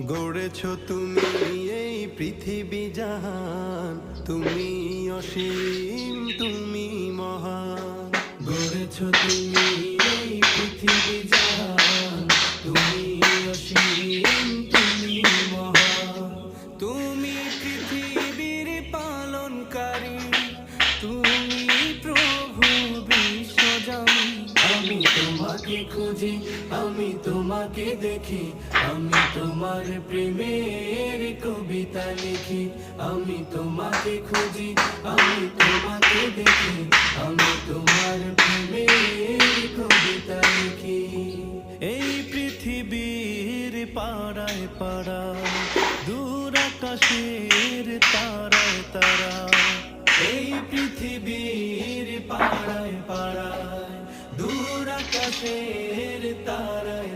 গড়েছ তুমি এই পৃথিবী জাহান, তুমি অসীম, তুমি মহান। গড়েছ তুমি এই পৃথিবী জাহান, তুমি অসীম, তুমি মহান। তুমি পৃথিবীর পালনকারী, তুমি প্রভু বিশ্বজামী। আমি তোমাকে খুঁজি, আমি তোমাকে দেখি, আমি তোমার প্রেমের কবিতা লিখি। আমি তোমাকে খুঁজি, আমি তোমাকে দেখি, আমি তোমার প্রেমের কবিতা লিখি। এই পৃথিবীর পাড়ায় পাড়ায়, দূর আকাশের তারায় তারা। এই পৃথিবীর পাড়ায় পাড়ায়, দূর আকাশের তারায়